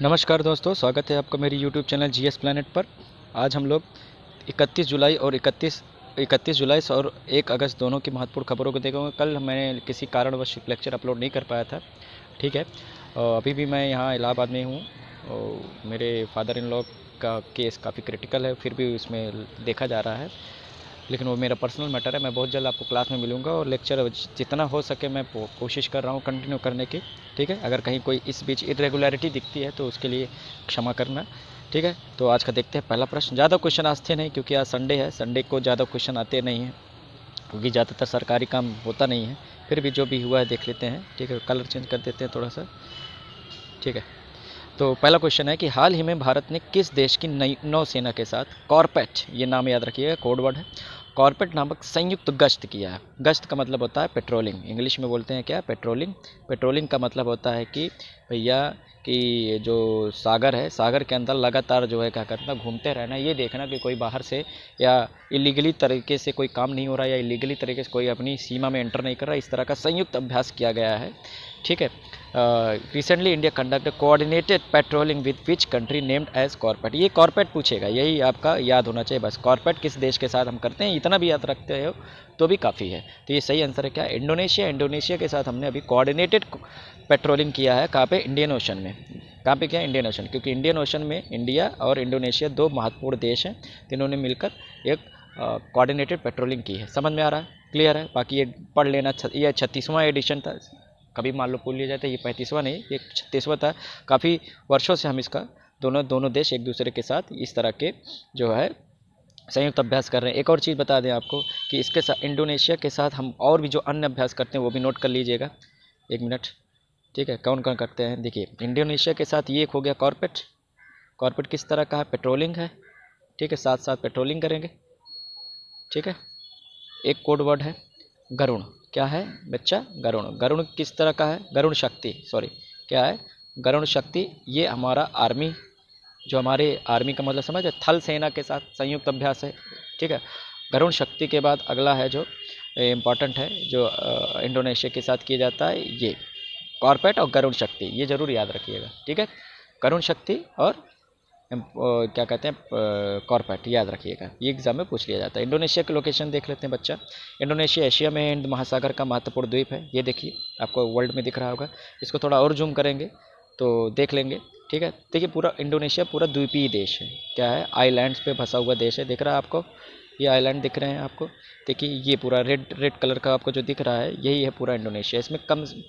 नमस्कार दोस्तों, स्वागत है आपका मेरी YouTube चैनल जीएस प्लैनेट पर। आज हम लोग 31 जुलाई और 31 जुलाई और 1 अगस्त दोनों की महत्वपूर्ण खबरों को देखेंगे। कल मैंने किसी कारणवश लेक्चर अपलोड नहीं कर पाया था, ठीक है। अभी भी मैं यहाँ इलाहाबाद में हूँ और मेरे फादर इन लॉ का केस काफ़ी क्रिटिकल है, फिर भी उसमें देखा जा रहा है, लेकिन वो मेरा पर्सनल मैटर है। मैं बहुत जल्द आपको क्लास में मिलूंगा और लेक्चर जितना हो सके मैं कोशिश कर रहा हूँ कंटिन्यू करने की, ठीक है। अगर कहीं कोई इस बीच इरेगुलरिटी दिखती है तो उसके लिए क्षमा करना, ठीक है। तो आज का देखते हैं पहला प्रश्न। ज़्यादा क्वेश्चन आज थे नहीं क्योंकि आज संडे है, संडे को ज़्यादा क्वेश्चन आते नहीं हैं क्योंकि ज़्यादातर सरकारी काम होता नहीं है। फिर भी जो भी हुआ है देख लेते हैं, ठीक है। कलर चेंज कर देते हैं थोड़ा सा, ठीक है। तो पहला क्वेश्चन है कि हाल ही में भारत ने किस देश की नई नौसेना के साथ कॉर्पेट, ये नाम याद रखिएगा, कोड वर्ड है, कॉर्पेट नामक संयुक्त गश्त किया है। गश्त का मतलब होता है पेट्रोलिंग, इंग्लिश में बोलते हैं क्या, पेट्रोलिंग। पेट्रोलिंग का मतलब होता है कि भैया कि जो सागर है, सागर के अंदर लगातार जो है क्या करना, घूमते रहना, ये देखना कि कोई बाहर से या इलीगली तरीके से कोई काम नहीं हो रहा है या इलीगली तरीके से कोई अपनी सीमा में एंटर नहीं कर रहा। इस तरह का संयुक्त अभ्यास किया गया है, ठीक है। Recently India conduct coordinated patrolling with which country named as CORPAT. ये कॉर्पेट पूछेगा, यही आपका याद होना चाहिए बस। कॉर्पेट किस देश के साथ हम करते हैं, इतना भी याद रखते हो तो भी काफ़ी है। तो ये सही आंसर है क्या, इंडोनेशिया। इंडोनेशिया के साथ हमने अभी कोऑर्डिनेटेड पेट्रोलिंग किया है। कहाँ पे, इंडियन ओशन में। कहाँ पे किया, इंडियन ओशन, क्योंकि इंडियन ओशन में इंडिया और इंडोनेशिया दो महत्वपूर्ण देश हैं, तीनों ने मिलकर एक कोऑर्डिनेटेड पेट्रोलिंग की है। समझ में आ रहा है, क्लियर है। बाकी ये पढ़ लेना, ये 36वां एडिशन था, कभी मान लो भूल लिया जाता है। ये 35वां नहीं, ये 36वां था। काफ़ी वर्षों से हम इसका दोनों देश एक दूसरे के साथ इस तरह के जो है संयुक्त अभ्यास कर रहे हैं। एक और चीज़ बता दें आपको कि इसके साथ इंडोनेशिया के साथ हम और भी जो अन्य अभ्यास करते हैं वो भी नोट कर लीजिएगा, 1 मिनट, ठीक है। कौन कौन करते हैं, देखिए। इंडोनेशिया के साथ ये एक हो गया कॉर्पेट। कॉर्पेट किस तरह का है, पेट्रोलिंग है, ठीक है, साथ साथ पेट्रोलिंग करेंगे, ठीक है। एक कोड वर्ड है गरुण। क्या है बच्चा, गरुण। गरुण किस तरह का है, गरुण शक्ति, सॉरी, क्या है, गरुण शक्ति। ये हमारा आर्मी, जो हमारे आर्मी का मतलब समझ है, थल सेना के साथ संयुक्त अभ्यास है, ठीक है। गरुण शक्ति के बाद अगला है जो इम्पॉर्टेंट है, जो इंडोनेशिया के साथ किया जाता है, ये कॉर्पेट और गरुण शक्ति, ये जरूर याद रखिएगा, ठीक है। गरुण शक्ति और क्या कहते हैं, कॉर्पेट, याद रखिएगा, ये एग्जाम में पूछ लिया जाता है। इंडोनेशिया की लोकेशन देख लेते हैं बच्चा। इंडोनेशिया एशिया में हिंद महासागर का महत्वपूर्ण द्वीप है। ये देखिए, आपको वर्ल्ड में दिख रहा होगा। इसको थोड़ा और जूम करेंगे तो देख लेंगे, ठीक है। देखिए, पूरा इंडोनेशिया पूरा द्वीपीय देश है। क्या है, आइलैंड्स पे बसा हुआ देश है। दिख रहा है आपको, ये आइलैंड दिख रहे हैं आपको। देखिए, ये पूरा रेड रेड कलर का आपको जो दिख रहा है, यही है पूरा इंडोनेशिया। इसमें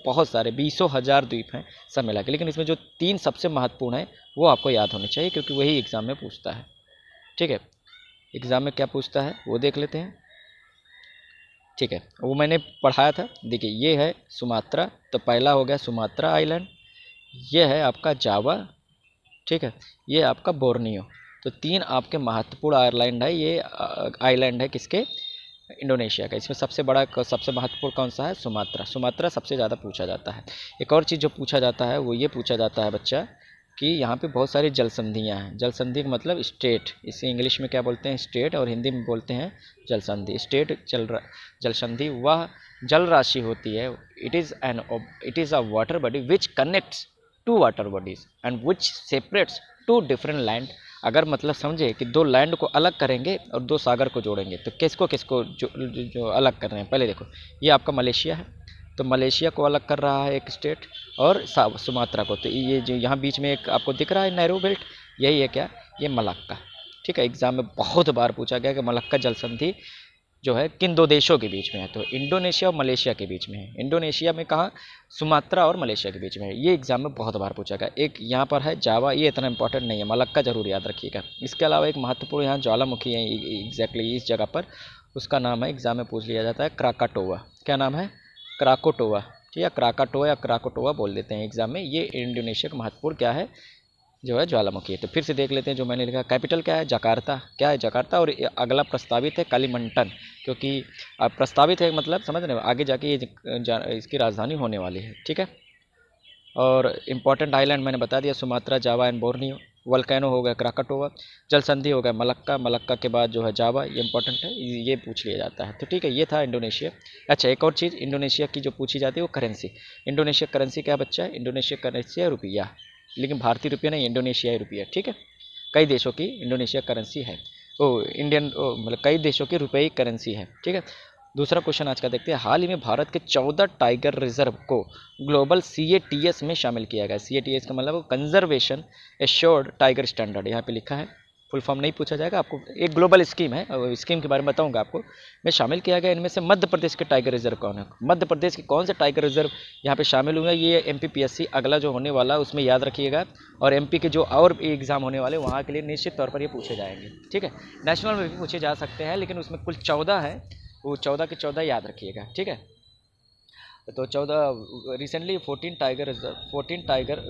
बहुत सारे 20,000 द्वीप हैं सब मिला के, लेकिन इसमें जो 3 सबसे महत्वपूर्ण है वो आपको याद होने चाहिए क्योंकि वही एग्ज़ाम में पूछता है, ठीक है। एग्ज़ाम में क्या पूछता है वो देख लेते हैं, ठीक है। वो मैंने पढ़ाया था। देखिए, ये है सुमात्रा, तो पहला हो गया सुमात्रा आइलैंड। ये है आपका जावा, ठीक है। ये आपका बोर्नियो। तो 3 आपके महत्वपूर्ण आइलैंड है। ये आइलैंड है किसके, इंडोनेशिया का। इसमें सबसे बड़ा सबसे महत्वपूर्ण कौन सा है, सुमात्रा। सुमात्रा सबसे ज़्यादा पूछा जाता है। एक और चीज़ जो पूछा जाता है वो ये पूछा जाता है बच्चा कि यहाँ पे बहुत सारी जल संधियाँ हैं। जल संधि का मतलब स्टेट, इसे इंग्लिश में क्या बोलते हैं, स्टेट, और हिंदी में बोलते हैं जल संधि। स्टेट जल संधि वह जल राशि होती है। It is a water body which connects 2 water bodies and which separates 2 different land. अगर मतलब समझे कि 2 लैंड को अलग करेंगे और 2 सागर को जोड़ेंगे, तो किसको किसको जो अलग कर रहे हैं। पहले देखो, ये आपका मलेशिया है, तो मलेशिया को अलग कर रहा है एक स्टेट, और सुमात्रा को। तो ये जो यहाँ बीच में एक आपको दिख रहा है नैरो बेल्ट, यही है क्या, ये मलक्का, ठीक है। एग्जाम में बहुत बार पूछा गया कि मलक्का जल संधि जो है किन 2 देशों के बीच में है, तो इंडोनेशिया और मलेशिया के बीच में है। इंडोनेशिया में कहाँ, सुमात्रा और मलेशिया के बीच में है। ये एग्जाम में बहुत बार पूछा गया। एक यहाँ पर है जावा, ये इतना इंपॉर्टेंट नहीं है, मलक्का जरूर याद रखिएगा। इसके अलावा एक महत्वपूर्ण यहाँ ज्वालामुखी है एग्जैक्टली इस जगह पर, उसका नाम है, एग्जाम में पूछ लिया जाता है, क्राकाटोवा। क्या नाम है, क्राकोटोवा, ठीक है। क्राकाटोवा या क्राकोटोवा बोल देते हैं एग्जाम में। ये इंडोनेशिया का महत्वपूर्ण क्या है, जो है ज्वालामुखी है। तो फिर से देख लेते हैं जो मैंने लिखा, कैपिटल क्या है, जकार्ता। क्या है, जकार्ता। और अगला प्रस्तावित है कालीमंटन, क्योंकि अब प्रस्तावित है मतलब समझ रहे हो, आगे जाके ये इसकी राजधानी होने वाली है, ठीक है। और इम्पॉर्टेंट आइलैंड मैंने बता दिया, Sumatra, Java and Borneo. Volcano हो गया क्राकाटोवा। जल संधि हो गया मलक्का। मलक्का के बाद जो है जावा, ये इंपॉर्टेंट है, ये पूछ लिया जाता है। तो ठीक है, ये था इंडोनेशिया। अच्छा, एक और चीज़ इंडोनेशिया की जो पूछी जाती है वो करेंसी। इंडोनेशिया करेंसी क्या बच्चा है, इंडोनेशिया करेंसी है रुपया, लेकिन भारतीय रुपया नहीं, इंडोनेशियाई रुपया, ठीक है। कई देशों की इंडोनेशिया करेंसी है, मतलब कई देशों की रुपये करेंसी है, ठीक है। दूसरा क्वेश्चन आज का देखते हैं। हाल ही में भारत के 14 टाइगर रिजर्व को ग्लोबल CATS में शामिल किया गया। CATS का मतलब कंजर्वेशन एश्योर्ड टाइगर स्टैंडर्ड, यहाँ पे लिखा है। फुल फॉर्म नहीं पूछा जाएगा आपको, एक ग्लोबल स्कीम है और स्कीम के बारे में बताऊंगा आपको। में शामिल किया गया। इनमें से मध्य प्रदेश के टाइगर रिजर्व कौन है? मध्य प्रदेश के कौन से टाइगर रिजर्व यहाँ पे शामिल हुए हैं? ये MPPSC अगला जो होने वाला उसमें याद रखिएगा, और MP के जो और एग्जाम होने वाले वहाँ के लिए निश्चित तौर पर ये पूछे जाएंगे, ठीक है। नेशनल में भी पूछे जा सकते हैं, लेकिन उसमें कुल 14 है, वो 14 के 14 याद रखिएगा, ठीक है। तो 14 रिसेंटली 14 टाइगर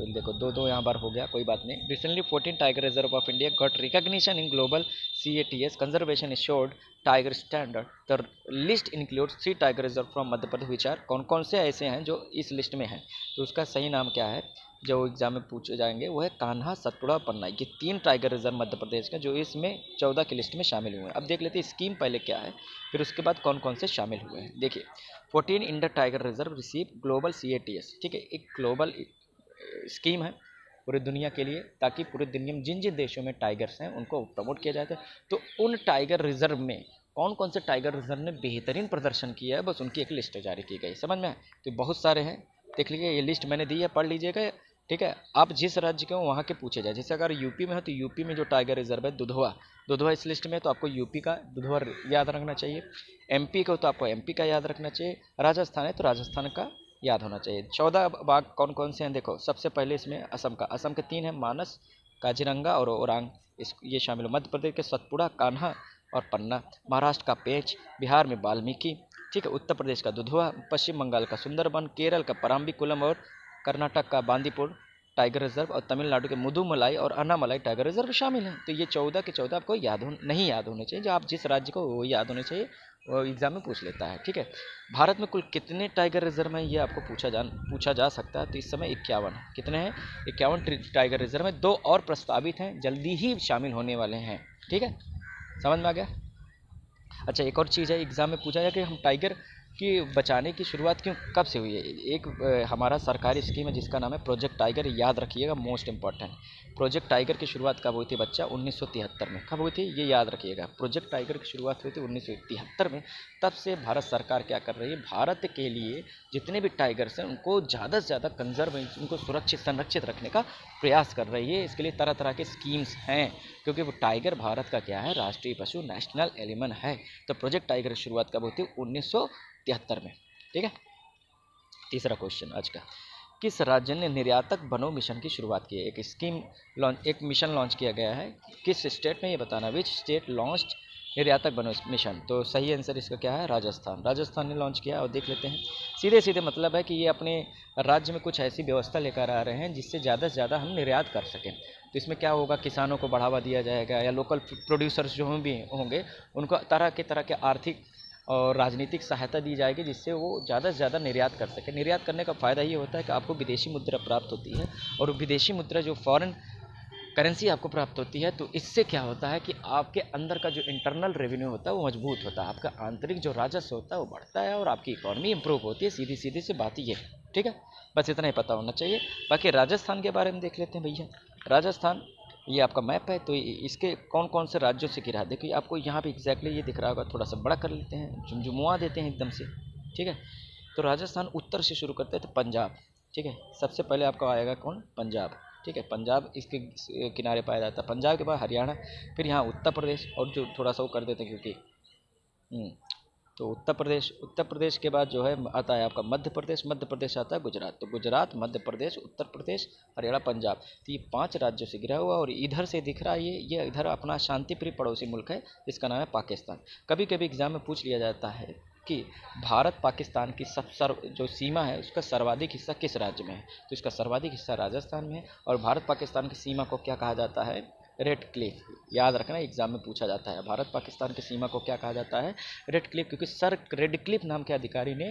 देखो, दो यहाँ बार हो गया, कोई बात नहीं। Recently 14 tiger reserve of India got recognition in global CATS conservation assured tiger standard. The list includes 3 tiger reserve from Madhya Pradesh which are, कौन कौन से ऐसे हैं जो इस लिस्ट में हैं? तो उसका सही नाम क्या है जो एग्जाम में पूछे जाएंगे, वो है कान्हा, सतपुड़ा, पन्ना। ये 3 टाइगर रिजर्व मध्य प्रदेश के जो इसमें 14 की लिस्ट में शामिल हुए हैं। अब देख लेते हैं स्कीम पहले क्या है, फिर उसके बाद कौन कौन से शामिल हुए हैं। देखिए, 14 इंडर tiger reserve receive global CATS, ठीक है। एक ग्लोबल स्कीम है पूरी दुनिया के लिए, ताकि पूरी दुनिया में जिन जिन देशों में टाइगर्स हैं उनको प्रमोट किया जाता है। तो उन टाइगर रिजर्व में कौन कौन से टाइगर रिजर्व ने बेहतरीन प्रदर्शन किया है, बस उनकी एक लिस्ट जारी की गई, समझ में आए? तो बहुत सारे हैं, देख लीजिए, ये लिस्ट मैंने दी है, पढ़ लीजिएगा, ठीक है। आप जिस राज्य के हो वहाँ के पूछे जाए। जैसे अगर यूपी में हो तो यूपी में जो टाइगर रिजर्व है दुधवा इस लिस्ट में, तो आपको यूपी का दुधवा याद रखना चाहिए। MP का हो तो आपको MP का याद रखना चाहिए। राजस्थान है तो राजस्थान का याद होना चाहिए। 14 बाघ कौन कौन से हैं देखो, सबसे पहले इसमें असम के 3 हैं, मानस, काजीरंगा और ओरांग, ये शामिल हो। मध्य प्रदेश के सतपुड़ा, कान्हा और पन्ना। महाराष्ट्र का पेंच, बिहार में वाल्मीकि, ठीक है। उत्तर प्रदेश का दुधवा, पश्चिम बंगाल का सुंदरबन, केरल का पराम्बिकुलम और कर्नाटक का बांदीपुर टाइगर रिजर्व, और तमिलनाडु के मुदुमलाई और अन्नामलाई टाइगर रिजर्व शामिल हैं। तो ये 14 के 14 आपको नहीं याद होने चाहिए, जो आप जिस राज्य को वो याद होने चाहिए, वो एग्जाम में पूछ लेता है, ठीक है। भारत में कुल कितने टाइगर रिजर्व हैं ये आपको पूछा जा सकता है। तो इस समय 51 है। कितने हैं? 51 टाइगर रिजर्व में, 2 और प्रस्तावित हैं, जल्दी ही शामिल होने वाले हैं, ठीक है। समझ में आ गया? अच्छा, एक और चीज़ है, एग्जाम में पूछा जाए कि हम टाइगर की बचाने की शुरुआत कब से हुई है। एक हमारा सरकारी स्कीम है जिसका नाम है प्रोजेक्ट टाइगर, याद रखिएगा, मोस्ट इंपॉर्टेंट। प्रोजेक्ट टाइगर की शुरुआत कब हुई थी बच्चा? 1973 में। कब हुई थी ये याद रखिएगा। प्रोजेक्ट टाइगर की शुरुआत हुई थी 1973 में। तब से भारत सरकार क्या कर रही है, भारत के लिए जितने भी टाइगर्स हैं उनको ज़्यादा से ज़्यादा उनको सुरक्षित संरक्षित रखने का प्रयास कर रही है। इसके लिए तरह तरह के स्कीम्स हैं, क्योंकि वो टाइगर भारत का क्या है, राष्ट्रीय पशु, नेशनल एनिमल है। तो प्रोजेक्ट टाइगर की शुरुआत कब हुई थी? 1973 में, ठीक है। तीसरा क्वेश्चन आज का, किस राज्य ने निर्यातक बनो मिशन की शुरुआत की है? एक मिशन लॉन्च किया गया है, किस स्टेट में ये बताना, विच स्टेट लॉन्च्ड निर्यातक बनो मिशन। तो सही आंसर इसका क्या है? राजस्थान ने लॉन्च किया। और देख लेते हैं, सीधे सीधे मतलब है कि ये अपने राज्य में कुछ ऐसी व्यवस्था लेकर आ रहे हैं जिससे ज़्यादा से ज़्यादा हम निर्यात कर सकें। तो इसमें क्या होगा, किसानों को बढ़ावा दिया जाएगा, या लोकल प्रोड्यूसर्स जो भी होंगे उनको तरह के आर्थिक और राजनीतिक सहायता दी जाएगी, जिससे वो ज़्यादा से ज़्यादा निर्यात कर सके। निर्यात करने का फ़ायदा ये होता है कि आपको विदेशी मुद्रा प्राप्त होती है, और विदेशी मुद्रा जो फॉरेन करेंसी आपको प्राप्त होती है, तो इससे क्या होता है कि आपके अंदर का जो इंटरनल रेवेन्यू होता है वो मजबूत होता है, आपका आंतरिक जो राजस्व होता है वो बढ़ता है, और आपकी इकॉनमी इंप्रूव होती है। सीधी सीधी सी बात ये है, ठीक है। बस इतना ही पता होना चाहिए। बाकी राजस्थान के बारे में देख लेते हैं भैया। राजस्थान, ये आपका मैप है, तो इसके कौन कौन से राज्यों से घिरा है देखिए, आपको यहाँ पे एग्जैक्टली ये दिख रहा होगा। थोड़ा सा बड़ा कर लेते हैं, झुमझुमुआ देते हैं एकदम से, ठीक है। तो राजस्थान उत्तर से शुरू करते हैं, तो पंजाब, ठीक है। सबसे पहले आपका आएगा कौन? पंजाब, ठीक है। पंजाब इसके किनारे पाया जाता है। पंजाब के बाद हरियाणा, फिर यहाँ उत्तर प्रदेश, और जो थोड़ा सा वो कर देते हैं क्योंकि तो उत्तर प्रदेश के बाद जो है आता है आपका मध्य प्रदेश आता है गुजरात। तो गुजरात, मध्य प्रदेश, उत्तर प्रदेश, हरियाणा, पंजाब, तो ये 5 राज्यों से घिरा हुआ। और इधर से दिख रहा है ये इधर अपना शांतिप्रिय पड़ोसी मुल्क है, जिसका नाम है पाकिस्तान। कभी कभी एग्जाम में पूछ लिया जाता है कि भारत पाकिस्तान की जो सीमा है उसका सर्वाधिक हिस्सा किस राज्य में है, तो इसका सर्वाधिक हिस्सा राजस्थान में है। और भारत पाकिस्तान की सीमा को क्या कहा जाता है? रेड क्लिफ, याद रखना, एग्जाम में पूछा जाता है। भारत पाकिस्तान की सीमा को क्या कहा जाता है? रेड क्लिफ, क्योंकि सर रेड क्लिफ नाम के अधिकारी ने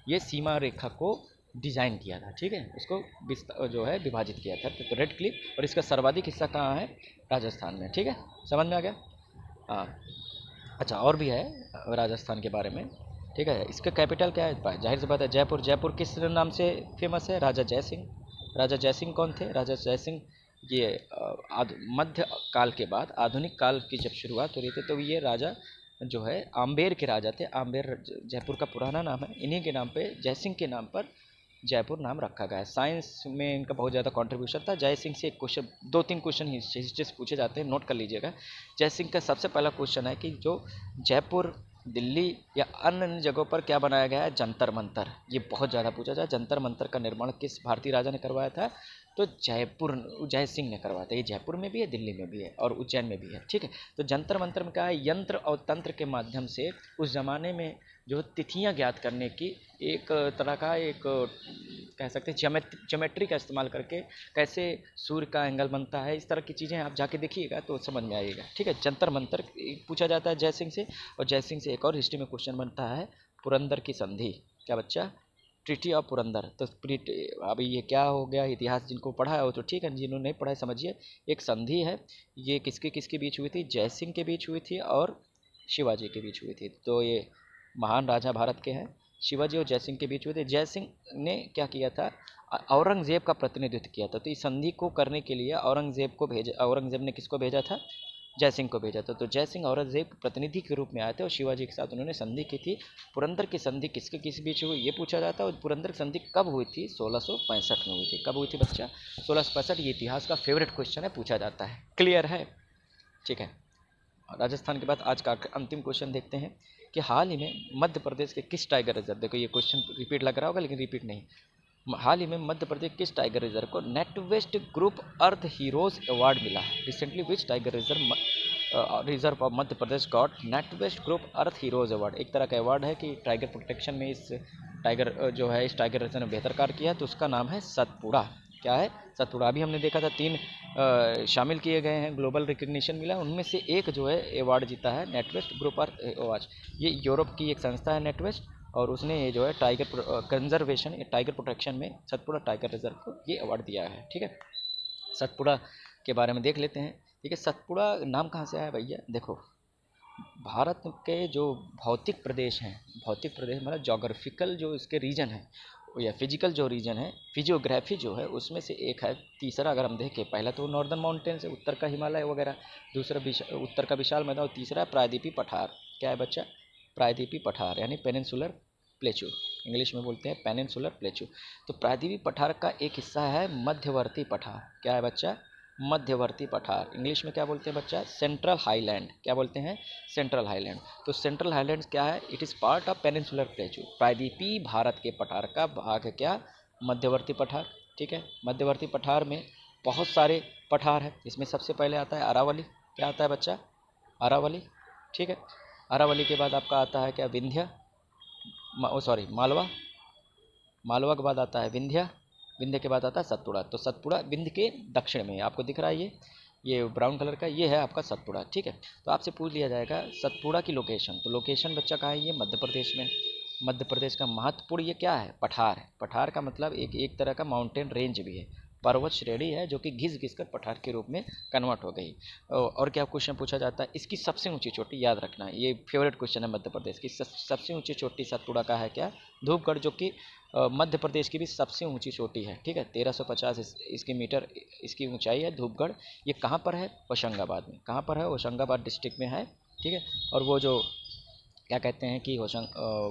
ये सीमा रेखा को डिज़ाइन किया था, ठीक है। उसको जो है विभाजित किया था, तो रेड क्लिफ, और इसका सर्वाधिक हिस्सा कहाँ है? राजस्थान में, ठीक है। समझ में आ गया? हाँ। अच्छा, और भी है राजस्थान के बारे में, ठीक है। इसका कैपिटल क्या है? जाहिर सी बात है जयपुर। जयपुर किस नाम से फेमस है? राजा जय सिंह, राजा जयसिंह कौन थे? राजा जयसिंह ये मध्य काल के बाद आधुनिक काल की जब शुरुआत हो रही थी तो ये राजा जो है आम्बेर के राजा थे। आम्बेर जयपुर का पुराना नाम है, इन्हीं के नाम पे जयसिंह के नाम पर जयपुर नाम रखा गया है। साइंस में इनका बहुत ज़्यादा कंट्रीब्यूशन था। जय सिंह से एक क्वेश्चन, 2-3 क्वेश्चन हिस्ट्री से पूछे जाते हैं, नोट कर लीजिएगा। जय सिंह का सबसे पहला क्वेश्चन है कि जो जयपुर, दिल्ली या अन्य जगहों पर क्या बनाया गया है? जंतर मंतर। ये बहुत ज़्यादा पूछा जाए। जंतर मंतर का निर्माण किस भारतीय राजा ने करवाया था? तो जय सिंह ने करवाया था। ये जयपुर में भी है, दिल्ली में भी है और उज्जैन में भी है, ठीक है। तो जंतर मंतर में क्या है? यंत्र और तंत्र के माध्यम से उस ज़माने में जो तिथियां ज्ञात करने की एक तरह का एक कह सकते हैं ज्योमेट्री का इस्तेमाल करके कैसे सूर्य का एंगल बनता है, इस तरह की चीज़ें आप जाके देखिएगा तो समझ में आएगा, ठीक है। जंतर मंतर पूछा जाता है जय सिंह से। और जय सिंह से एक और हिस्ट्री में क्वेश्चन बनता है, पुरंदर की संधि। क्या बच्चा? Treaty of Purandar. तो अभी ये क्या हो गया? इतिहास जिनको पढ़ा है वो तो ठीक है, जिन्होंने नहीं पढ़ा है समझिए। एक संधि है, ये किसके किसके बीच हुई थी? जय सिंह के बीच हुई थी और शिवाजी के बीच हुई थी। तो ये महान राजा भारत के हैं, शिवाजी और जय सिंह के बीच हुए थे। जय सिंह ने क्या किया था? औरंगज़ेब का प्रतिनिधित्व किया था। तो इस संधि को करने के लिए औरंगज़ेब को भेजा, औरंगज़ेब ने किसको भेजा था? जय सिंह को भेजा था। तो जय सिंह औरंगज़ेब के प्रतिनिधि के रूप में आए थे और शिवाजी के साथ उन्होंने संधि की थी। पुरंदर की संधि किसके किस बीच हुई ये पूछा जाता है। और पुरंदर की संधि कब हुई थी? 1665 में हुई थी। कब हुई थी बच्चा? 1665। ये इतिहास का फेवरेट क्वेश्चन है, पूछा जाता है। क्लियर है? ठीक है। राजस्थान के बाद आज का अंतिम क्वेश्चन देखते हैं कि हाल ही में मध्य प्रदेश के किस टाइगर रिजर्व, देखो ये क्वेश्चन रिपीट लग रहा होगा लेकिन रिपीट नहीं, हाल ही में मध्य प्रदेश किस टाइगर रिजर्व को नेटवेस्ट ग्रुप अर्थ हीरोज अवार्ड मिला है? Recently which tiger reserve of Madhya Pradesh got NatWest group earth heroes award. एक तरह का अवार्ड है कि टाइगर प्रोटेक्शन में इस टाइगर जो है, इस टाइगर रिजर्व ने बेहतर कार्य किया है, तो उसका नाम है सतपुड़ा। क्या है? सतपुड़ा। अभी हमने देखा था 3 शामिल किए गए हैं, ग्लोबल रिकग्निशन मिला, उनमें से एक जो है अवार्ड जीता है नेटवेस्ट ग्रुप अर्थ अवार्ड। ये यूरोप की एक संस्था है नेटवेस्ट, और उसने ये जो है टाइगर कंजर्वेशन, टाइगर प्रोटेक्शन में सतपुड़ा टाइगर रिजर्व को ये अवार्ड दिया है, ठीक है। सतपुड़ा के बारे में देख लेते हैं, ठीक है। सतपुड़ा नाम कहाँ से आया भैया? देखो, भारत के जो भौतिक प्रदेश हैं, भौतिक प्रदेश मतलब जोग्राफिकल जो इसके रीजन है या फिजिकल जो रीजन है, फिजियोग्राफी जो है, उसमें से एक है। तीसरा अगर हम देखें, पहला तो नॉर्दर्न माउंटेन्स है, उत्तर का हिमालय वगैरह, दूसरा उत्तर का विशाल मैदान, और तीसरा प्रायद्वीपीय पठार। क्या है बच्चा? प्रायद्वीपीय पठार यानी पेनिनसुलर प्लेचू, इंग्लिश में बोलते हैं पेनिनसुलर प्लेचू। तो प्रायद्वीपीय पठार का एक हिस्सा है मध्यवर्ती पठार। क्या है बच्चा? मध्यवर्ती पठार। इंग्लिश में क्या बोलते हैं बच्चा? Central highland. क्या बोलते हैं? Central highland. तो सेंट्रल हाईलैंड क्या है? It is part of peninsular plateau. प्रायद्वीपीय भारत के पठार का भाग है क्या? मध्यवर्ती पठार, ठीक है। मध्यवर्ती पठार में बहुत सारे पठार है। इसमें सबसे पहले आता है अरावली। क्या आता है बच्चा? अरावली, ठीक है। अरावली के बाद आपका आता है क्या? विंध्य, मालवा। मालवा के बाद आता है विंध्य, विंध्य के बाद आता है सतपुड़ा। तो सतपुड़ा विंध्य के दक्षिण में, आपको दिख रहा है ये ब्राउन कलर का, ये है आपका सतपुड़ा, ठीक है। तो आपसे पूछ लिया जाएगा सतपुड़ा की लोकेशन। तो लोकेशन बच्चा कहाँ है? ये मध्य प्रदेश में। मध्य प्रदेश का महत्वपूर्ण ये क्या है? पठार है। पठार का मतलब एक तरह का माउंटेन रेंज भी है, पर्वत श्रेणी है, जो कि घिस घिस कर पठार के रूप में कन्वर्ट हो गई। और क्या क्वेश्चन पूछा जाता है? इसकी सबसे ऊंची चोटी, याद रखना है, ये फेवरेट क्वेश्चन है मध्य प्रदेश की। सबसे ऊंची चोटी सतपुड़ा का है क्या? धूपगढ़, जो कि मध्य प्रदेश की भी सबसे ऊंची चोटी है, ठीक है। 1350 इसकी मीटर इसकी ऊंचाई है धूपगढ़। ये कहाँ पर है? होशंगाबाद में। कहाँ पर है? होशंगाबाद डिस्ट्रिक्ट में है, ठीक है। और वो जो क्या कहते हैं कि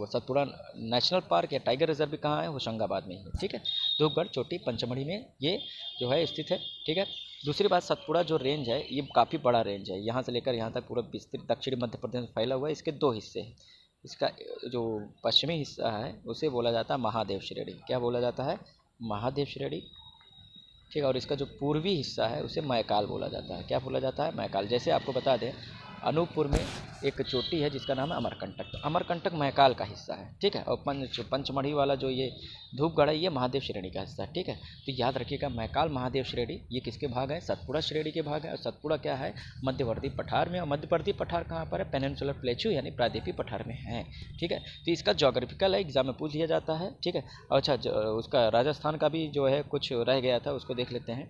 सतपुड़ा नेशनल पार्क या टाइगर रिजर्व भी कहाँ है? होशंगाबाद में ही है, ठीक है। धूपगढ़ चोटी पंचमढ़ी में ये जो है स्थित है, ठीक है। दूसरी बात, सतपुड़ा जो रेंज है ये काफ़ी बड़ा रेंज है, यहाँ से लेकर यहाँ तक पूरा विस्तृत दक्षिणी मध्य प्रदेश में फैला हुआ है। इसके 2 हिस्से हैं। इसका जो पश्चिमी हिस्सा है उसे बोला जाता है महादेव श्रेणी। क्या बोला जाता है? महादेव श्रेणी, ठीक है। और इसका जो पूर्वी हिस्सा है उसे मैकाल बोला जाता है। क्या बोला जाता है? मैकाल। जैसे आपको बता दें, अनूपपुर में एक चोटी है जिसका नाम है अमरकंटक। तो अमरकंटक मैकाल का हिस्सा है, ठीक है। और पंचमढ़ी वाला जो ये धूपगढ़ है ये महादेव श्रेणी का हिस्सा है, ठीक है। तो याद रखिएगा, मैकाल महादेव श्रेणी ये किसके भाग है? सतपुड़ा श्रेणी के भाग है। और सतपुड़ा क्या है? मध्यवर्ती पठार में। और मध्यवर्ती पठार कहाँ पर है? पेनिनसुलर प्लेचू यानी प्रायद्वीपीय पठार में है, ठीक है। तो इसका जोग्राफिकल है, एग्जाम में पूछ लिया जाता है, ठीक है। अच्छा, उसका राजस्थान का भी जो है कुछ रह गया था, उसको देख लेते हैं।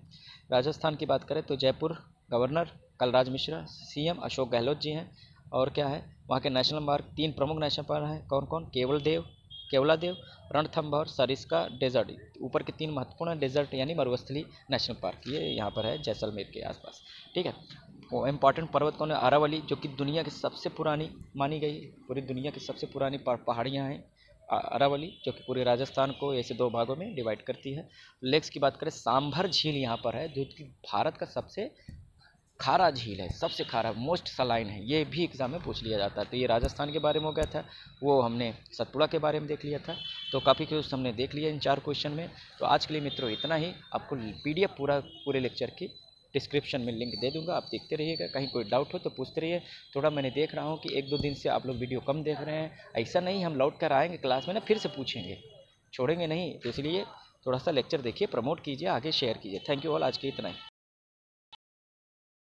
राजस्थान की बात करें तो जयपुर गवर्नर कलराज मिश्रा, सीएम अशोक गहलोत जी हैं। और क्या है? वहाँ के नेशनल पार्क, 3 प्रमुख नेशनल पार्क हैं। कौन कौन? केवल देव, केवलादेव, रणथंभौर, सरिस्का डेजर्ट, ऊपर के 3 महत्वपूर्ण डेजर्ट यानी मरुस्थली नेशनल पार्क, ये यहाँ पर है जैसलमेर के आसपास। ठीक है, वो इम्पॉर्टेंट पर्वत कौन है? अरावली, जो कि दुनिया की सबसे पुरानी मानी गई, पूरी दुनिया की सबसे पुरानी पहाड़ियाँ हैं अरावली, जो कि पूरे राजस्थान को ऐसे 2 भागों में डिवाइड करती है। लेक्स की बात करें, सांभर झील यहाँ पर है, जो कि भारत का सबसे खारा झील है, सबसे खारा, मोस्ट सलाइन है, ये भी एग्जाम में पूछ लिया जाता है। तो ये राजस्थान के बारे में हो गया था, वो हमने सतपुड़ा के बारे में देख लिया था। तो काफ़ी कुछ हमने देख लिया इन 4 क्वेश्चन में। तो आज के लिए मित्रों इतना ही। आपको PDF पूरे लेक्चर की डिस्क्रिप्शन में लिंक दे दूंगा, आप देखते रहिएगा। कहीं कोई डाउट हो तो पूछते रहिए। थोड़ा मैंने देख रहा हूँ कि 1-2 दिन से आप लोग वीडियो कम देख रहे हैं। ऐसा नहीं, हम लौट कर आएंगे क्लास में ना, फिर से पूछेंगे, छोड़ेंगे नहीं। तो इसलिए थोड़ा सा लेक्चर देखिए, प्रमोट कीजिए, आगे शेयर कीजिए। थैंक यू ऑल, आज के इतना ही।